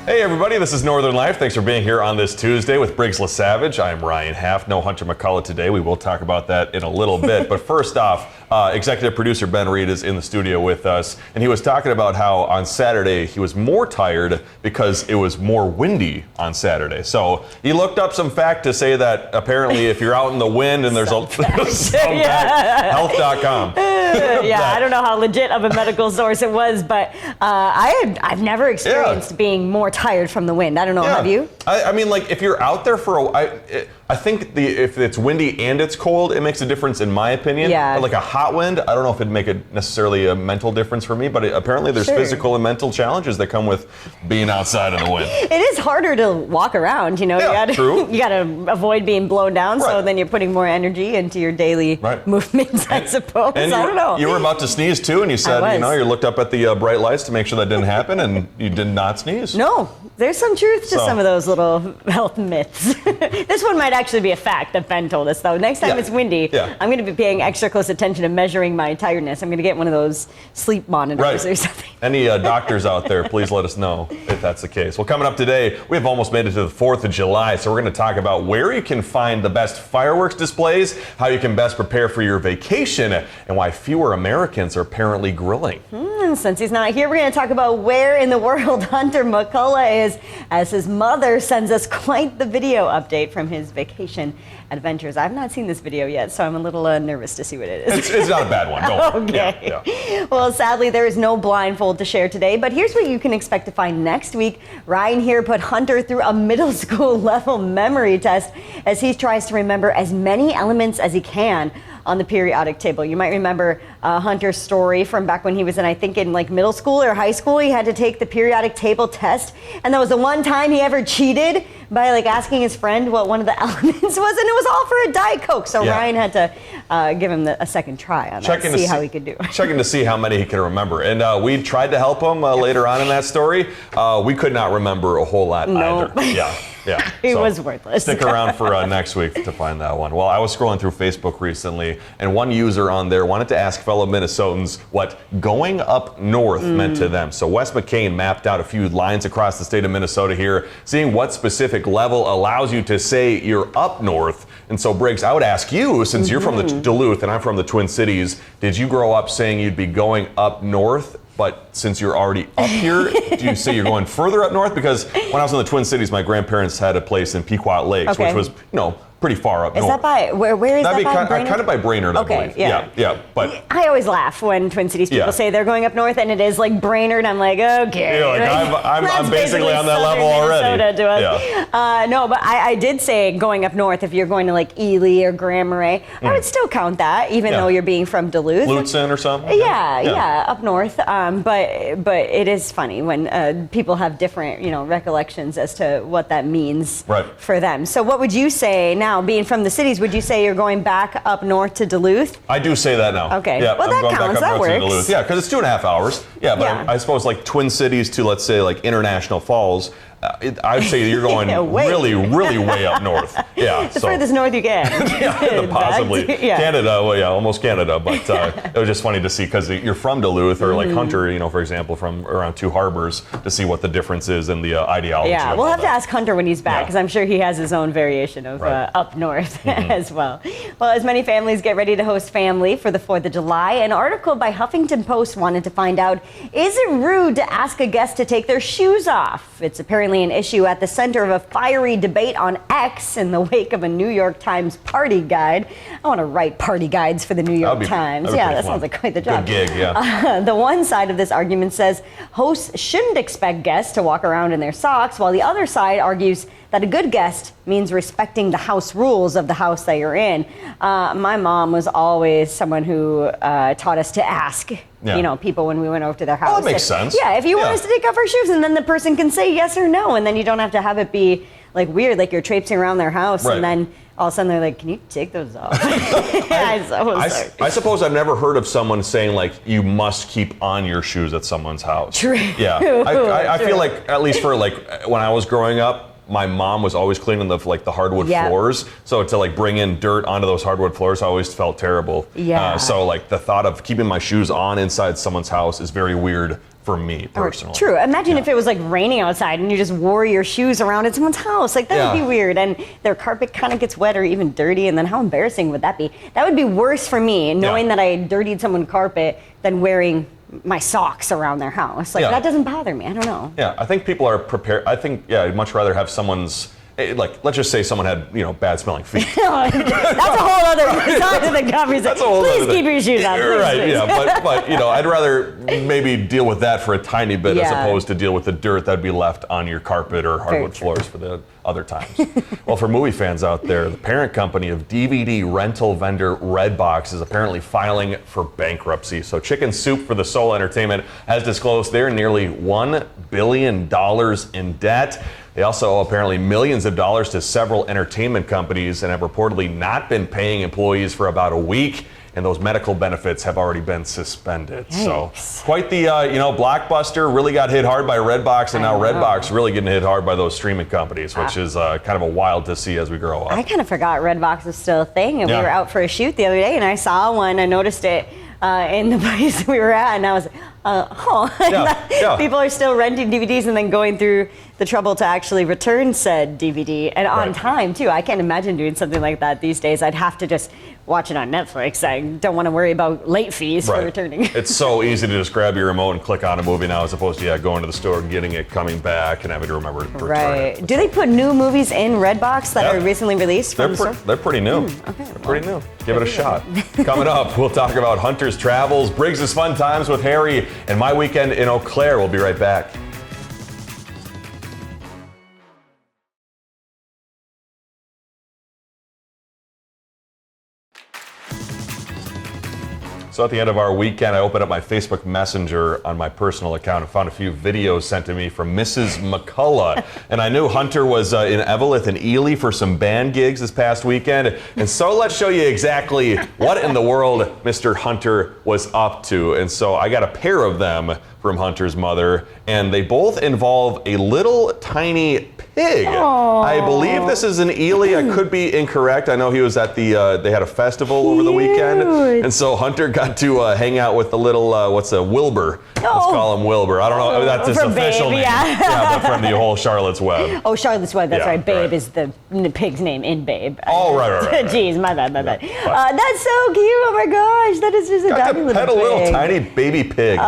Hey everybody, this is Northern Life. Thanks for being here on this Tuesday with Briggs LaSavage. I'm Ryan Haft. No Hunter McCullough today. We will talk about that in a little bit. But first off, executive producer Ben Reed is in the studio with us, and he was talking about how on Saturday he was more tired because it was more windy on Saturday. So he looked up some fact to say that apparently if you're out in the wind and there's some fact, health.com. I don't know how legit of a medical source it was, but I've never experienced being more tired from the wind. I don't know, have you? I mean, like, if you're out there for I think if it's windy and it's cold, it makes a difference in my opinion. Yeah. But like a hot wind, I don't know if it'd make necessarily a mental difference for me, but apparently there's physical and mental challenges that come with being outside in the wind. It is harder to walk around, you know. Yeah, true. You gotta avoid being blown down, so then you're putting more energy into your daily movements, I suppose. And I don't know. You were about to sneeze too, and you said, you looked up at the bright lights to make sure that didn't happen, and you did not sneeze. No, there's some truth to some of those little health myths. This one might actually be a fact that Ben told us, though. Next time it's windy, I'm going to be paying extra close attention to measuring my tiredness. I'm going to get one of those sleep monitors or something. Any doctors out there, please let us know if that's the case. Well, coming up today, we have almost made it to the 4th of July, so we're going to talk about where you can find the best fireworks displays, how you can best prepare for your vacation, and why fewer Americans are apparently grilling. Since he's not here, we're going to talk about where in the world Hunter McCullough is, as his mother sends us quite the video update from his vacation adventures. I've not seen this video yet, so I'm a little nervous to see what it is. It's not a bad one. Don't worry. Okay. Well, sadly, there is no blindfold to share today, but here's what you can expect to find next week. Ryan here put Hunter through a middle school level memory test as he tries to remember as many elements as he can on the periodic table. You might remember Hunter's story from back when he was in like middle school or high school. He had to take the periodic table test, and that was the one time he ever cheated by like asking his friend what one of the elements was, and it was all for a Diet Coke. So Ryan had to give him a second try on that, see how he could do. Checking to see how many he can remember. And we tried to help him later on in that story. We could not remember a whole lot either. Yeah. It was worthless. Stick around for next week to find that one. Well, I was scrolling through Facebook recently, and one user on there wanted to ask fellow Minnesotans what going up north meant to them. So Wes McCain mapped out a few lines across the state of Minnesota here, seeing what specific level allows you to say you're up north. And so, Briggs, I would ask you, since you're from the Duluth and I'm from the Twin Cities, did you grow up saying you'd be going up north? But since you're already up here, do you say you're going further up north? Because when I was in the Twin Cities, my grandparents had a place in Pequot Lakes, which was, pretty far up north. Is that by, where is that by Brainerd? Kind of by Brainerd, I believe. Yeah. But I always laugh when Twin Cities people say they're going up north and it is like Brainerd. I'm like, okay. You're like, I'm basically on that level already. To us. No, but I did say going up north, if you're going to like Ely or Grand Marais, I would still count that, even though you're being from Duluth. Lutzen or something? Yeah, up north. But it is funny when people have different, recollections as to what that means for them. So what would you say now, being from the cities, would you say you're going back up north to Duluth? I do say that now. Okay. Yeah, well, that counts. That works. Yeah, because it's 2.5 hours. Yeah, but I suppose like Twin Cities to, let's say, like International Falls, I'd say you're going really way up north. Yeah, the furthest north you get. Possibly. Canada, almost Canada. But it was just funny to see, because you're from Duluth, or like Hunter, for example, from around Two Harbors, to see what the difference is in the ideology. Yeah, we'll have to ask Hunter when he's back, because I'm sure he has his own variation of up north as well. Well, as many families get ready to host family for the 4th of July, an article by Huffington Post wanted to find out, is it rude to ask a guest to take their shoes off? It's apparently an issue at the center of a fiery debate on X in the wake of a New York Times party guide. I want to write party guides for the New York Times. That sounds like quite the job. Good gig, the one side of this argument says hosts shouldn't expect guests to walk around in their socks, while the other side argues that a good guest means respecting the house rules of the house that you're in. My mom was always someone who taught us to ask, people when we went over to their house. Well, that makes sense. Yeah, if you want us to take off our shoes, and then the person can say yes or no, and then you don't have to have it be like weird, like you're traipsing around their house, and then all of a sudden they're like, can you take those off? I suppose I've never heard of someone saying, like, you must keep on your shoes at someone's house. True. Yeah. I feel like, at least for like when I was growing up, my mom was always cleaning the hardwood floors. So to like bring in dirt onto those hardwood floors, I always felt terrible. Yeah. So like the thought of keeping my shoes on inside someone's house is very weird for me personally. True. Imagine if it was like raining outside and you just wore your shoes around at someone's house. Like that would be weird. And their carpet kind of gets wet or even dirty. And then how embarrassing would that be? That would be worse for me, knowing that I dirtied someone's carpet than wearing my socks around their house. Like that doesn't bother me. I don't know. Yeah, I think people are prepared. I think, I'd much rather have someone's, like, let's just say someone had, bad smelling feet. That's a whole other side of the conversation. That's a whole Please other keep thing. your shoes on. Please, Right, please. yeah, but I'd rather maybe deal with that for a tiny bit as opposed to deal with the dirt that'd be left on your carpet or hardwood floors for the other times. Well, for movie fans out there, the parent company of DVD rental vendor Redbox is apparently filing for bankruptcy. So Chicken Soup for the Soul Entertainment has disclosed they're nearly $1 billion in debt. They also owe apparently millions of dollars to several entertainment companies and have reportedly not been paying employees for about a week. And those medical benefits have already been suspended. Yikes. So quite the, Blockbuster really got hit hard by Redbox, and now Redbox really getting hit hard by those streaming companies, which is kind of a wild to see as we grow up. I kind of forgot Redbox was still a thing, and we were out for a shoot the other day, and I saw one. I noticed it in the place we were at, and I was people are still renting DVDs and then going through the trouble to actually return said DVD, and on time too. I can't imagine doing something like that these days. I'd have to just watch it on Netflix. I don't want to worry about late fees for returning. It's so easy to just grab your remote and click on a movie now, as opposed to going to the store and getting it, coming back, and having to remember to return it. Do they put new movies in Redbox that are recently released from the store? They're pretty new. They're pretty new. Give it a shot. Coming up, we'll talk about Hunter's travels, Briggs' fun times with Harry, and my weekend in Eau Claire. We'll be right back. So at the end of our weekend, I opened up my Facebook Messenger on my personal account and found a few videos sent to me from Mrs. McCullough. And I knew Hunter was in Eveleth and Ely for some band gigs this past weekend. And so let's show you exactly what in the world Mr. Hunter was up to. And so I got a pair of them from Hunter's mother, and they both involve a little tiny pig. Aww. I believe this is in Ely. I could be incorrect. I know he was at the, they had a festival over the weekend. And so Hunter got to hang out with the little, Wilbur. Let's call him Wilbur. I don't know, that's his official name. Yeah, but from the whole Charlotte's Web. Oh, Charlotte's Web, that's right. Babe is the pig's name in Babe. Oh, right. Jeez, my bad. That's so cute. Oh my gosh, that is just a tiny little pig. Pet a little tiny baby pig.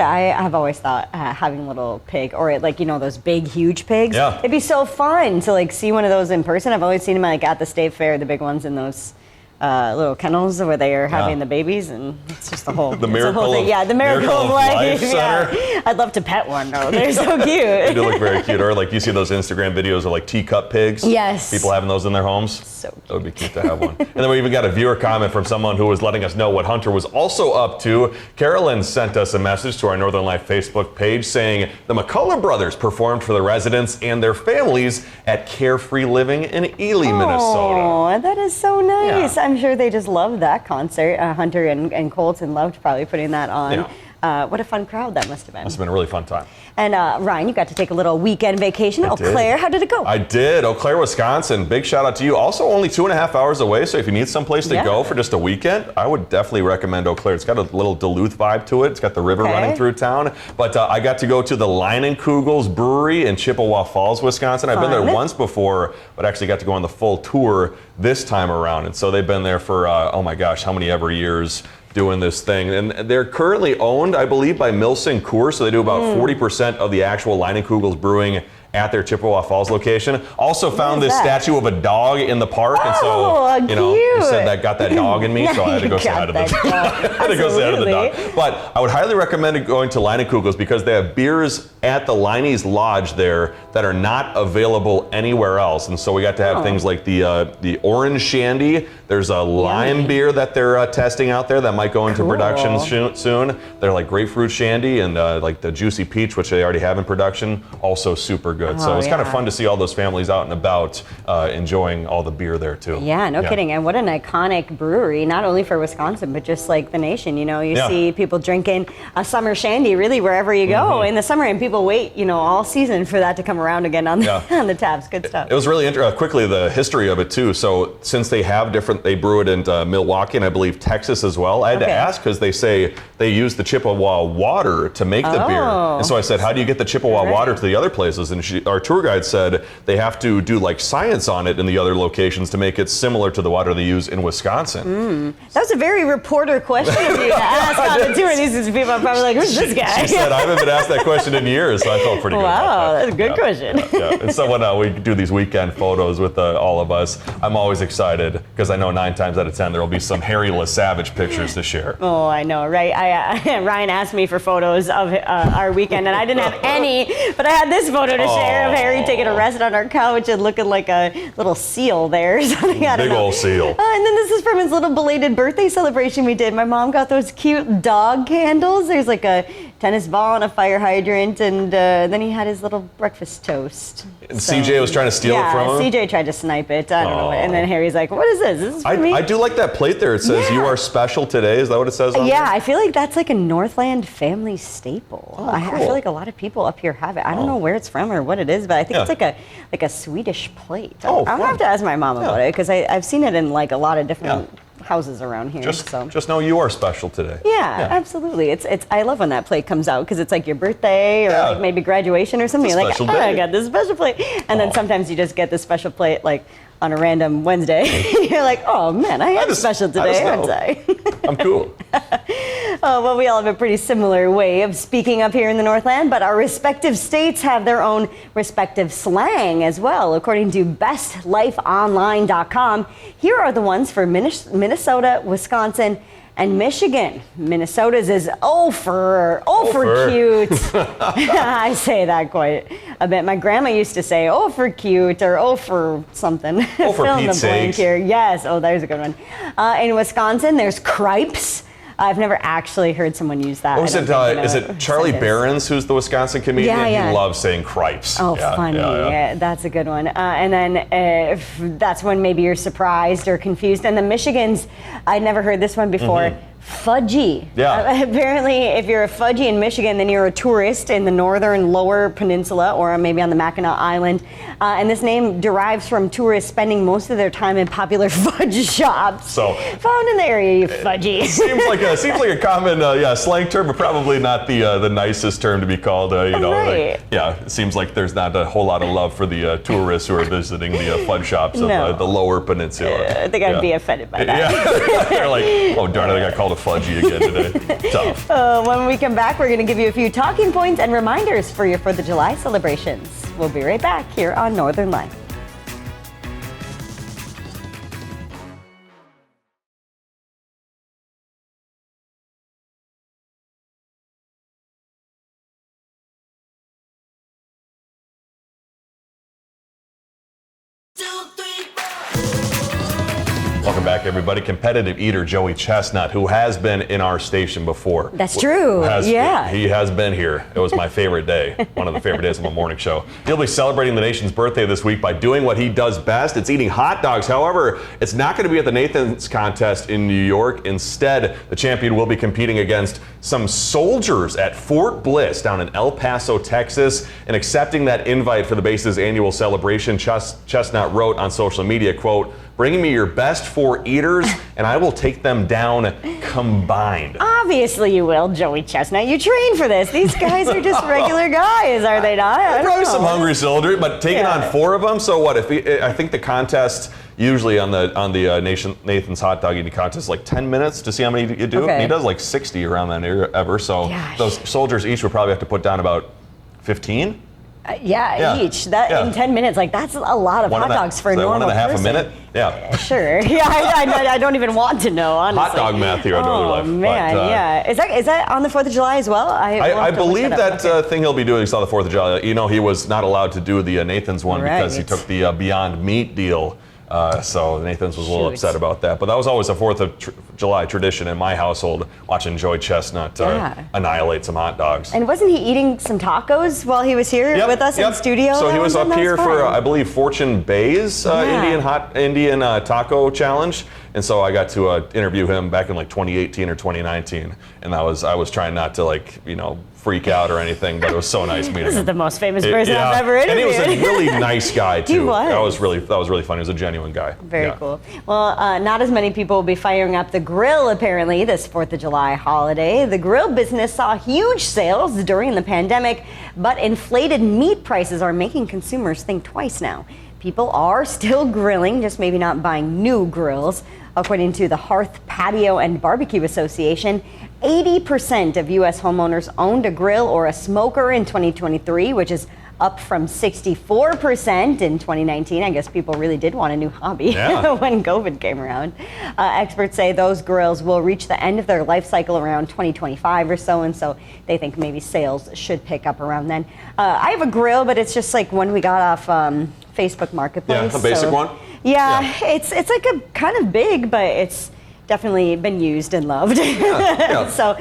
I have always thought having a little pig, or those big, huge pigs. Yeah. It'd be so fun to see one of those in person. I've always seen them at the state fair, the big ones in those little kennels where they are having the babies, and it's just the whole the miracle thing. Of, the miracle of life. Center. I'd love to pet one though. They're so cute. They do look very cute. Or you see those Instagram videos of teacup pigs. Yes. People having those in their homes. So cute. That would be cute to have one. And then we even got a viewer comment from someone who was letting us know what Hunter was also up to. Carolyn sent us a message to our Northern Life Facebook page saying the McCullough brothers performed for the residents and their families at Carefree Living in Ely, Minnesota. Oh, that is so nice. Yeah. I'm sure they just loved that concert. Hunter and Colton loved probably putting that on. Yeah. What a fun crowd that must have been. Must have been a really fun time. And Ryan, you got to take a little weekend vacation. Eau Claire, how did it go? I did. Eau Claire, Wisconsin. Big shout out to you. Also only 2.5 hours away, so if you need someplace to go for just a weekend, I would definitely recommend Eau Claire. It's got a little Duluth vibe to it. It's got the river running through town. But I got to go to the Leinenkugels Brewery in Chippewa Falls, Wisconsin. I've been there once before, but actually got to go on the full tour this time around. And so they've been there for, oh my gosh, how many ever years doing this thing. And they're currently owned, I believe, by Milson Coors, so they do about 40% of the actual Leinenkugels brewing at their Chippewa Falls location. Also found this statue of a dog in the park, and so you said that got that dog in me, so I had to go say hi to the dog. But I would highly recommend going to Leinenkugels because they have beers at the Leinie's Lodge there that are not available anywhere else. And so we got to have things like the orange shandy. There's a lime beer that they're testing out there that might go into production soon. They're like grapefruit shandy and like the juicy peach, which they already have in production, also super good. So Oh, it was kind of yeah. fun to see all those families out and about enjoying all the beer there too. Yeah, no kidding. And what an iconic brewery, not only for Wisconsin, but just like the nation. You know, you see people drinking a summer shandy really wherever you go in the summer, and people wait, you know, all season for that to come around again on the, on the taps. Good stuff. It was really interesting. Quickly, the history of it too. So since they have they brew it in Milwaukee and I believe Texas as well. I had to ask because they say they use the Chippewa water to make the beer. And so I said, how do you get the Chippewa water to the other places? And our tour guide said they have to do like science on it in the other locations to make it similar to the water they use in Wisconsin. That was a very reporter question of you to ask on the tour. These people are probably like, who's this guy? She said, I haven't been asked that question in years, so I felt pretty good about Wow, that. that's a good question. And so when we do these weekend photos with all of us, I'm always excited because I know 9 times out of 10 there will be some Harry LaSavage pictures to share. Oh, I know, right? Ryan asked me for photos of our weekend, and I didn't have any, but I had this photo to share of Harry taking a rest on our couch and looking like a little seal there or something. I don't Big know. old seal. And then this is from his little belated birthday celebration we did. My mom got those cute dog candles. There's like a tennis ball and a fire hydrant, and then he had his little breakfast toast. And CJ was trying to steal it from him? Yeah, CJ tried to snipe it. I don't know. And then Harry's like, what is this? This is for me? I do like that plate there. It says, you are special today. Is that what it says on Yeah, there? I feel like that's like a Northland family staple. Oh, I cool. feel like a lot of people up here have it. I don't know where it's from or what it is, but I think it's like a Swedish plate. Oh, I'll fun. have to ask my mom about it because I've seen it in like a lot of different houses around here. Just know you are special today. Yeah, absolutely. It's I love when that plate comes out because it's like your birthday or like maybe graduation or something. It's a You're like, special oh, I day. got this special plate. And then sometimes you just get this special plate like on a random Wednesday. You're like, oh man, I am special today, aren't I? I'm cool. Well, we all have a pretty similar way of speaking up here in the Northland, but our respective states have their own respective slang as well. According to bestlifeonline.com, here are the ones for Minnesota, Wisconsin, and Michigan. Minnesota's is for cute. I say that quite a bit. My grandma used to say, for cute, or for something. Oh, for Fill in the Pete's blank sakes. here. Yes, there's a good one. In Wisconsin, there's cripes. I've never actually heard someone use that. What was it? Is it Charlie Barons, who's the Wisconsin comedian? Yeah. He loves saying cripes. Oh, funny. Yeah, that's a good one. And then that's when maybe you're surprised or confused. And the Michigans, I'd never heard this one before. Fudgy. Yeah. Apparently, if you're a fudgy in Michigan, then you're a tourist in the northern lower peninsula or maybe on the Mackinac Island. And this name derives from tourists spending most of their time in popular fudge shops. So found in the area, you fudgy. seems like a common slang term, but probably not the nicest term to be called. Right. It seems like there's not a whole lot of love for the tourists who are visiting the fudge shops of the lower peninsula. I think I'd be offended by that. Yeah, they're like, oh darn, I got called a fudgy again today. Tough. When we come back, we're going to give you a few talking points and reminders for your 4th of July celebrations. We'll be right back here on Northern Life. Welcome back, everybody. Competitive eater Joey Chestnut, who has been in our station before. That's true. He has been here. It was my favorite day, one of the favorite days of my morning show. He'll be celebrating the nation's birthday this week by doing what he does best. It's eating hot dogs. However, it's not going to be at the Nathan's contest in New York. Instead, the champion will be competing against some soldiers at Fort Bliss down in El Paso, Texas. And accepting that invite for the base's annual celebration, Chestnut wrote on social media, quote, "Bring me your best 4 eaters, and I will take them down combined." Obviously you will, Joey Chestnut. You train for this. These guys are just regular guys, are they not? I don't Probably know. some hungry soldiers, but taking on 4 of them. So what? I think the contest usually on the Nathan's hot dog eating contest is like 10 minutes to see how many you do. Okay. And he does like 60 around that area ever. So those soldiers each would probably have to put down about 15. Each. In 10 minutes, like that's a lot of hot dogs for a normal 1.5 person. a minute. Yeah. Sure. Yeah, I don't even want to know, honestly. Hot dog math here on Northern Life. Oh man, but, Is that on the 4th of July as well? I believe that thing he'll be doing is on the 4th of July. You know, he was not allowed to do the Nathan's one because he took the Beyond Meat deal So Nathan's was a little Shoot. upset about that. But that was always a 4th of July tradition in my household, watching Joey Chestnut annihilate some hot dogs. And wasn't he eating some tacos while he was here with us in studio? So he was up here for, fun. I believe, Fortune Bay's Indian taco challenge. And so I got to interview him back in like 2018 or 2019. And I was trying not to freak out or anything, but it was so nice meeting him. This is the most famous person I've ever interviewed. And he was a really nice guy too. He was. That was really fun. He was a genuine guy. Very cool. Well, not as many people will be firing up the grill apparently this 4th of July holiday. The grill business saw huge sales during the pandemic, but inflated meat prices are making consumers think twice now. People are still grilling, just maybe not buying new grills. According to the Hearth, Patio, and Barbecue Association, 80% of U.S. homeowners owned a grill or a smoker in 2023, which is up from 64% in 2019. I guess people really did want a new hobby when COVID came around. Experts say those grills will reach the end of their life cycle around 2025 or so, and so they think maybe sales should pick up around then. I have a grill, but it's just like one we got off Facebook Marketplace. Yeah, a basic one? Yeah, it's like a kind of big, but it's definitely been used and loved. So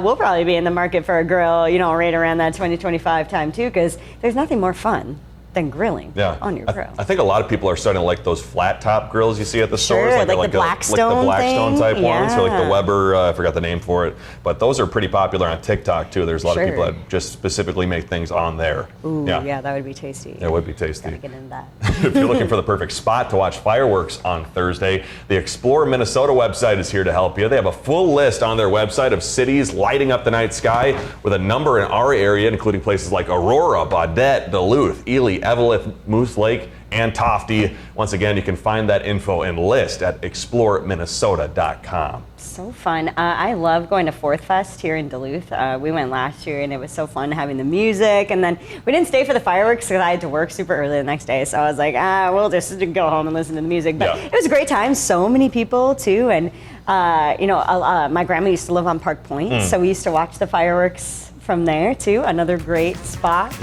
we'll probably be in the market for a grill, right around that 2025 time too, because there's nothing more fun than grilling on your grill. I think a lot of people are starting to like those flat top grills you see at the stores. Like the Blackstone type ones, or like the Weber, I forgot the name for it. But those are pretty popular on TikTok too. There's a lot of people that just specifically make things on there. Ooh, yeah, that would be tasty. It would be tasty. Gotta get into that. If you're looking for the perfect spot to watch fireworks on Thursday, the Explore Minnesota website is here to help you. They have a full list on their website of cities lighting up the night sky with a number in our area, including places like Aurora, Baudette, Duluth, Ely, Eveleth, Moose Lake, and Tofty. Once again, you can find that info and list at exploreminnesota.com. So fun. I love going to Fourth Fest here in Duluth. We went last year and it was so fun having the music, and then we didn't stay for the fireworks because I had to work super early the next day, so I was like, we'll just go home and listen to the music. But it was a great time. So many people too, and my grandma used to live on Park Point, so we used to watch the fireworks from there too. Another great spot.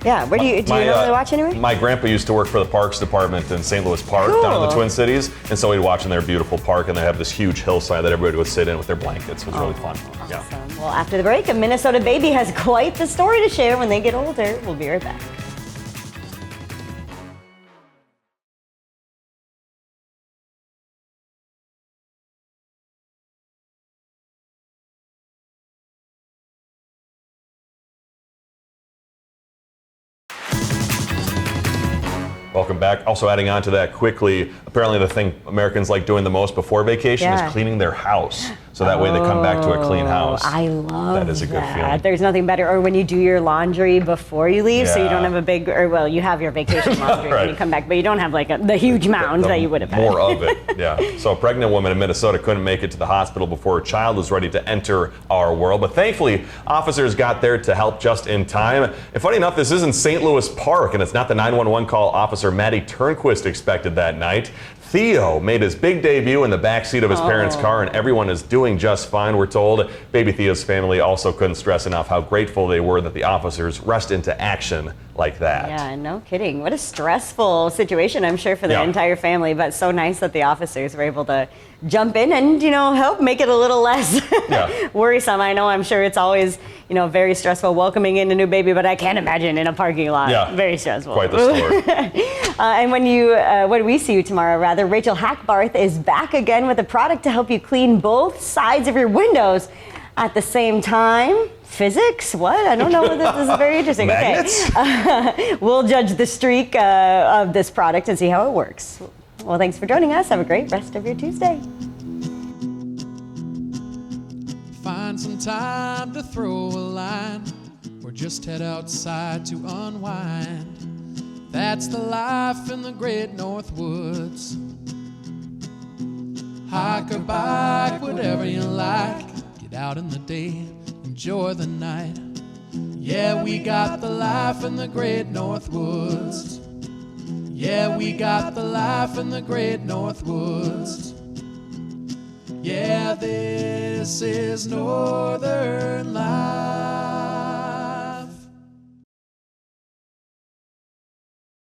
Yeah, where do you normally watch anyway? My grandpa used to work for the Parks Department in St. Louis Park down in the Twin Cities, and so we'd watch in their beautiful park, and they have this huge hillside that everybody would sit in with their blankets. It was really fun. Awesome. Well, after the break, a Minnesota baby has quite the story to share when they get older. We'll be right back. Welcome back. Also adding on to that quickly, apparently the thing Americans like doing the most before vacation is cleaning their house. So that way they come back to a clean house. I love that. That is a good feeling. There's nothing better. Or when you do your laundry before you leave, so you don't have a big, you have your vacation laundry when you come back, but you don't have like the huge mound that you would have had. More of it, So a pregnant woman in Minnesota couldn't make it to the hospital before her child was ready to enter our world. But thankfully, officers got there to help just in time. And funny enough, this is in St. Louis Park, and it's not the 911 call Officer Matty Turnquist expected that night. Theo made his big debut in the backseat of his parents' car, and everyone is doing just fine, we're told. Baby Theo's family also couldn't stress enough how grateful they were that the officers rushed into action like that. Yeah, no kidding. What a stressful situation, I'm sure, for the entire family, but so nice that the officers were able to jump in and, help make it a little less worrisome. I'm sure it's always, very stressful welcoming in a new baby, but I can't imagine in a parking lot. Yeah. Very stressful. Quite the story. And when we see you tomorrow, Rachel Hackbarth is back again with a product to help you clean both sides of your windows at the same time. Physics? What? I don't know. This is very interesting. Magnets? Okay. We'll judge the streak of this product and see how it works. Well, thanks for joining us. Have a great rest of your Tuesday. Find some time to throw a line, or just head outside to unwind. That's the life in the great North Woods. Hike or bike, whatever you like. Get out in the day, enjoy the night. Yeah, we got the life in the great North Woods. Yeah, we got the life in the great North Woods. Yeah, this is Northern Life.